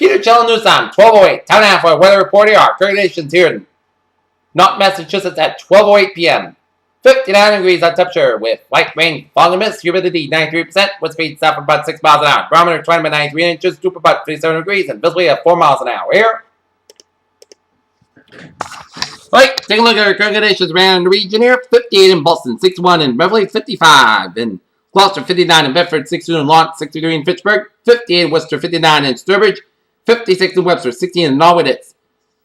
Peter News time, 12:08. Time now for a weather report here. Our current conditions here in North Massachusetts at 12:08 p.m. 59 degrees on temperature with light rain, fog and mist, humidity 93%, wind speed south for about 6 miles an hour. Barometer 20 by 93 inches, dew for about 37 degrees, and visibility at 4 miles an hour. Here. Alright, take a look at our current conditions around the region here. 58 in Boston, 61 in Beverly, 55 in Gloucester, 59 in Bedford, 62 in Lawrence, 63 in Fitchburg, 58 in Worcester, 59 in Sturbridge, 56 in Webster, 60 in Norwood, it's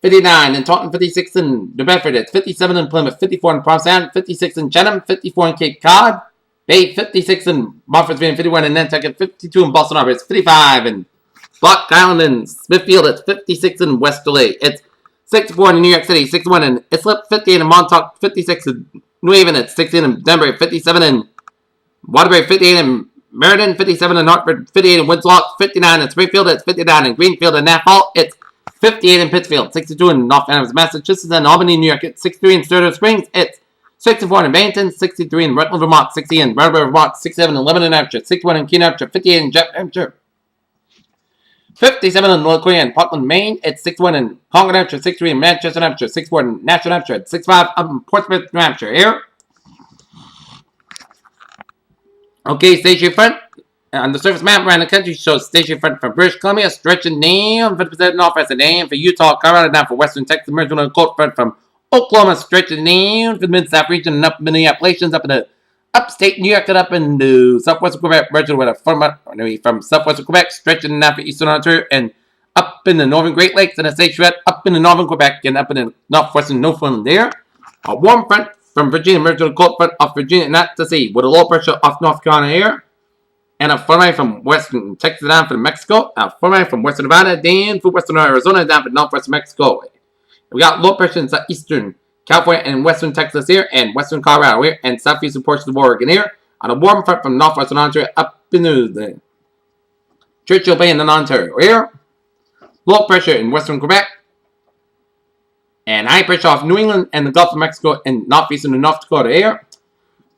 59 in Taunton, 56 in New Bedford, it's 57 in Plymouth, 54 in Provincetown, 56 in Chenham, 54 in Cape Cod, Bay, 56 in Montfort, 51 in Nantucket, 52 in Boston Harbor, it's 55 in Block Island and Smithfield, it's 56 in Westerly, it's 64 in New York City, 61 in Islip, 58 in Montauk, 56 in New Haven, it's 16 in Denver, 57 in Waterbury, 58 in Meriden, 57 in Hartford, 58 in Winslow, 59 in Springfield, it's 59 in Greenfield and Naphal, it's 58 in Pittsfield, 62 in North Adams, Massachusetts, and Albany, New York, it's 63 in Sturgis Springs, it's 64 in Barrington, 63 in Rutland, Vermont, 60 in Brattleboro, Vermont, 67 in Lebanon, New Hampshire, 61 in Keene, New Hampshire, 58 in Jet, New Hampshire, 57 in Laconia and Portland, Maine, it's 61 in Concord, New Hampshire, 63 in Manchester, New Hampshire, 64 in Nashville, New Hampshire, it's 65 up in Portsmouth, New Hampshire, here. Okay, station front. On the surface map around the country shows station front from British Columbia, stretching down 50% northwest and down for Utah, Colorado, down for western Texas, merging on a cold front from Oklahoma, stretching down for the mid-south region and up in the Appalachians, up in the upstate New York and up into southwestern Quebec, merging with a front from southwestern Quebec, stretching down for eastern Ontario and up in the northern Great Lakes and a station front up in the northern Quebec and up in the northwestern Newfoundland there. A warm front from Virginia, merging with a cold front off Virginia, not to sea, with a low pressure off North Carolina here. And a front from western Texas down for Mexico. A front from western Nevada down for western Arizona down for northwestern Mexico. We got low pressure in eastern California and western Texas here, and western Colorado here, and southeastern portions of Oregon here. On a warm front from northwestern Ontario up into the Churchill Bay in Ontario here. Low pressure in western Quebec. And high pressure off New England and the Gulf of Mexico and northeastern and North Dakota here.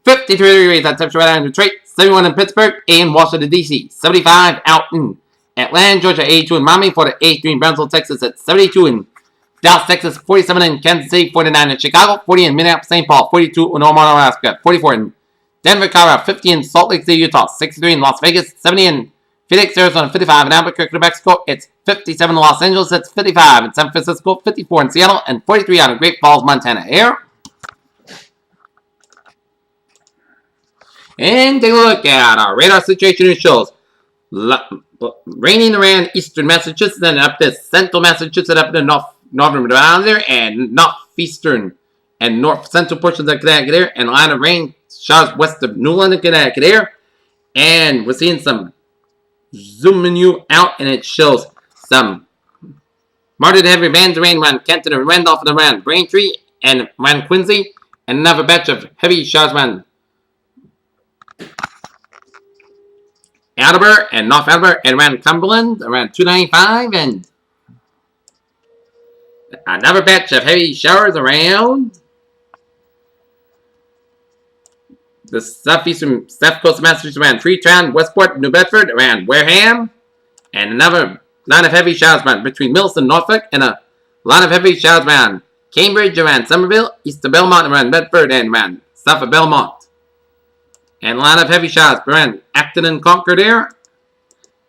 53 degrees at temperature right now in Detroit, 71 in Pittsburgh, and Washington, D.C., 75 out in Atlanta, Georgia, 82 in Miami, 83 in Brownsville, Texas, at 72 in Dallas, Texas, 47 in Kansas City, 49 in Chicago, 40 in Minneapolis, St. Paul, 42 in Omaha, Alaska, 44 in Denver, Colorado, 50 in Salt Lake City, Utah, 63 in Las Vegas, 70 in Phoenix, Arizona, 55 in Albuquerque, New Mexico, it's 57 in Los Angeles, it's 55 in San Francisco, 54 in Seattle, and 43 out of Great Falls, Montana. Here. And take a look at our radar situation. It shows raining around eastern Massachusetts and up to central Massachusetts, up to northern Rhode there, and northeastern and north central portions of Connecticut there, and a line of rain showers west of New London, Connecticut there. And we're seeing some zooming you out, and it shows some moderate heavy bands of rain around Kenton and Randolph and around Braintree and around Quincy, and another batch of heavy showers around Attleboro and North Attleboro and around Cumberland, around 295, and another batch of heavy showers around the south coast of Massachusetts, around Freetown, Westport, New Bedford, around Wareham, and another line of heavy showers around between Milton and Norfolk, and a line of heavy showers around Cambridge, around Somerville, east of Belmont, around Bedford, and around south of Belmont. And a line of heavy showers around Acton and Concord here.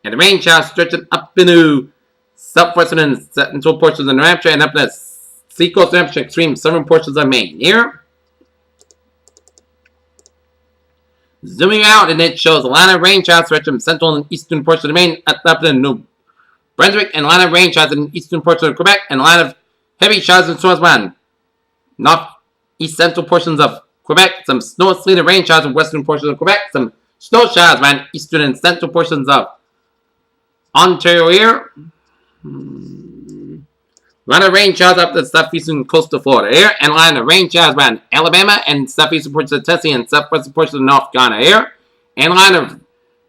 And the rain showers stretching up into southwestern and central portions of New Hampshire and up to the seacoast of New Hampshire, extreme southern portions of Maine here. Zooming out, and it shows a line of rain showers stretching from central and eastern portions of Maine up to New Brunswick, and a line of rain showers in eastern portions of Quebec, and a line of heavy showers and storms around northeast central portions of Quebec, some snow, sleet, and rain showers in western portions of Quebec, some snow showers around eastern and central portions of Ontario here. Line of rain showers up the southeastern coast of Florida here, and line of rain showers around Alabama and southeastern portions of Tennessee and southwestern portions of North Carolina here, and line of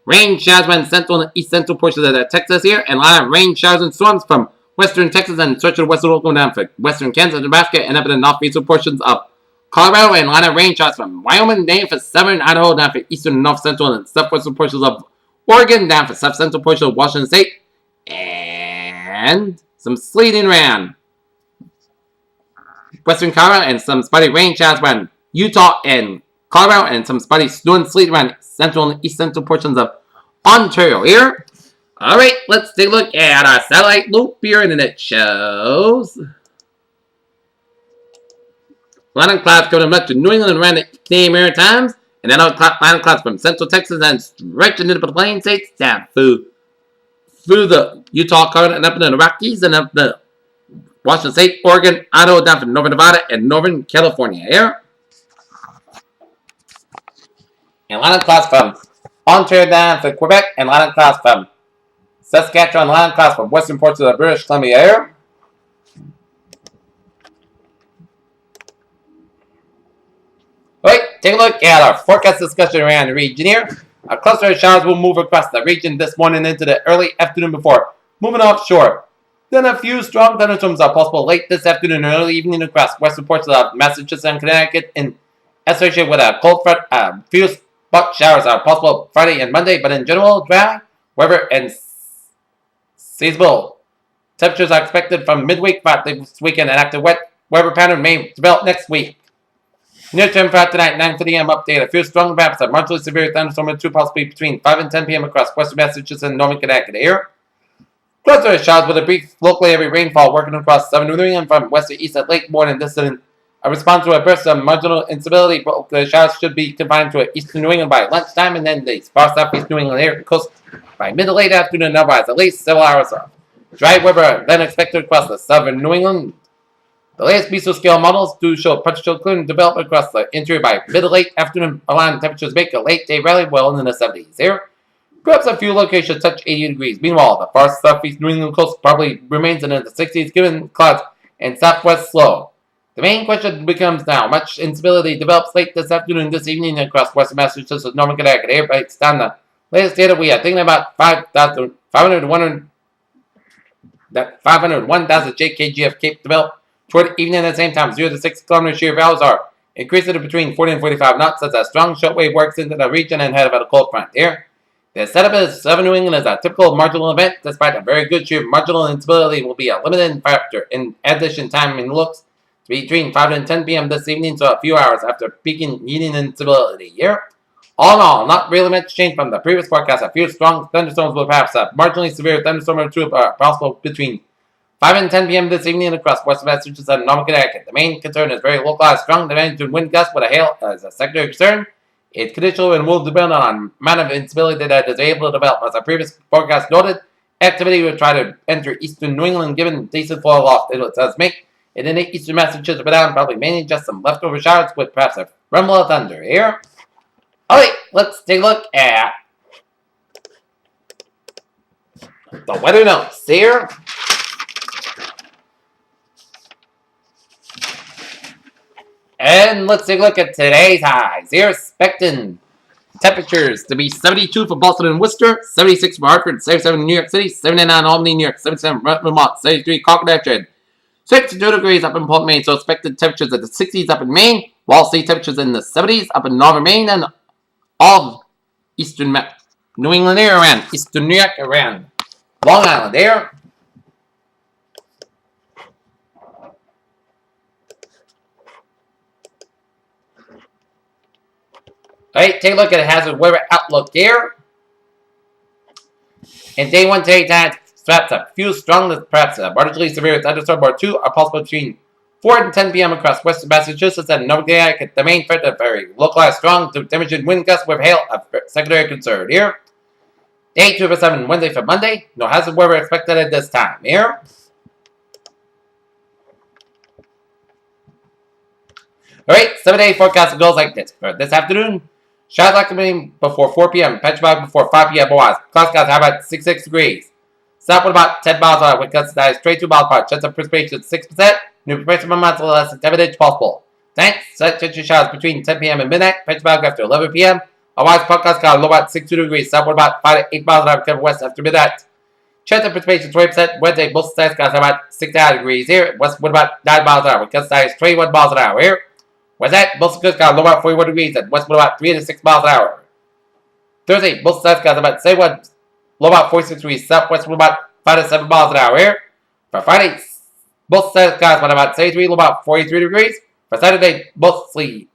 rain showers around central and east central portions of Texas here, and line of rain showers and storms from western Texas and stretch of western Oklahoma down for western Kansas, Nebraska, and up in the northeastern portions of Colorado, and line of rain showers from Wyoming down for southern Idaho, down for eastern and north central and southwestern portions of Oregon, down for south central portions of Washington State, and and some sleeting around Western Colorado and some spotty rain showers around Utah and Colorado and some spotty snow and sleet around central and east central portions of Ontario here. Alright, let's take a look at our satellite loop here, and it shows line of clouds coming up to New England and around the Canadian Maritimes, and then line of clouds from central Texas and stretching into the plain states down through the Utah, Colorado, and up into the Rockies, and up the Washington State, Oregon, Idaho, down to northern Nevada, and northern California here. And line of clouds from Ontario down to Quebec, and line of clouds from Saskatchewan, line of clouds from western parts of the British Columbia area. Alright, take a look at our forecast discussion around the region here. A cluster of showers will move across the region this morning into the early afternoon before moving offshore. Then a few strong thunderstorms are possible late this afternoon and early evening across western parts of Massachusetts and Connecticut, in associated with a cold front. Few spot showers are possible Friday and Monday, but in general, dry weather and seasonable temperatures are expected from midweek throughout this weekend, and after wet weather pattern may develop next week. Near term for tonight, 9:50 a.m. update. A few strong perhaps a marginally severe thunderstorm or two possibly between 5 and 10 p.m. across western Massachusetts and northern Connecticut here. Cluster of showers with a brief locally heavy rainfall working across southern New England from west to east at late morning. This is a response to a burst of marginal instability, but the showers should be confined to eastern New England by lunchtime, and then the far southeast New England area coast by mid to late afternoon, otherwise at least several hours off. Dry weather then expected across the southern New England. The latest mesoscale models do show potential clearing development across the interior by mid to late afternoon, allowing temperatures make a late day rally well in the 70s here. Perhaps a few locations touch 80 degrees. Meanwhile, the far southeast New England coast probably remains in the 60s given clouds and southwest slow. The main question becomes now, much instability develops late this afternoon, this evening across western Massachusetts and northern Connecticut. Here breaks down the latest data we are thinking about 501,000 JKG of Cape developed toward evening at the same time. 0 to 6 kilometer shear valves are increasing to between 40 and 45 knots as a strong shortwave works into the region and head of a cold front here. The setup is southern New England is a typical marginal event. Despite a very good shear, marginal instability will be a limiting factor. In addition, timing looks to be between 5 and 10 p.m. this evening, so a few hours after peaking heating instability here. All in all, not really much change from the previous forecast. A few strong thunderstorms will perhaps a marginally severe thunderstorm or two are possible between 5 and 10 p.m. this evening across western Massachusetts and northern Connecticut. The main concern is very localized, strong demand wind gusts with a hail as a secondary concern. Its conditional and will depend on the amount of instability that is able to develop. As our previous forecast noted, activity will try to enter eastern New England given decent flow loft it does make. And in eastern Massachusetts, but down probably mainly just some leftover showers with perhaps a rumble of thunder here. Alright, let's take a look at the weather notes here. And let's take a look at today's highs here. Expecting temperatures to be 72 for Boston and Worcester, 76 for Hartford, 77 in New York City, 79 Albany, New York, 77 Vermont, 73 Concord, 62 degrees up in Portland, Maine. So expected temperatures at the 60s up in Maine, while sea temperatures in the 70s up in northern Maine and all eastern New England area around eastern New York around Long Island there. Alright, take a look at the hazard weather outlook here. In day 1 today, perhaps a few strong, perhaps a marginally severe thunderstorm or two are possible between 4 and 10 p.m. across western Massachusetts and northern Connecticut. The main threat of very localized, strong to damaging wind gusts with hail of secondary concern here. Day 2 for 7, Wednesday for Monday. No hazard weather expected at this time here. Alright, 7-day forecast goes like this. For this afternoon, showers likely before 4 p.m. Petrified before 5 p.m. Otherwise, cloud skies high about 66 degrees. South with about 10 miles per hour. Wind gusts that is 22 miles per hour. Chance of precipitation 6%. New precipitation amounts a little less than 10 inches possible. Thanks. Temperature showers between 10 p.m. and midnight. Petrified after 11 p.m. Otherwise, cloud skies low about 62 degrees. South with about 5 to 8 miles per hour. Cover west after midnight. Chance of precipitation 20%. Wednesday, most skies about 69 degrees here. West with about 9 miles per hour. Wind gusts that is 21 miles an hour here. West at most skies low about 41 degrees and west with about 3 to 6 miles an hour. Thursday, most skies about 71, low about 46 degrees. Southwest with about 5 to 7 miles an hour here. For Friday, both skies about 73, low about 43 degrees. For Saturday, mostly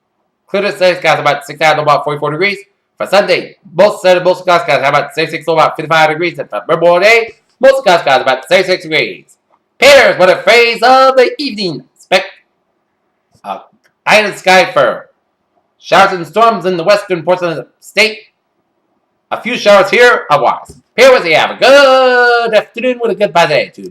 clear to sunny skies about 69, low about 44 degrees. For Sunday, both skies about 66, low about 55 degrees. And for Memorial Day, most skies about 66 degrees. Pairs, what a phrase of the evening. Expect island sky for showers and storms in the western ports of the state. A few showers here, otherwise. Here was the have a good afternoon with a good day today.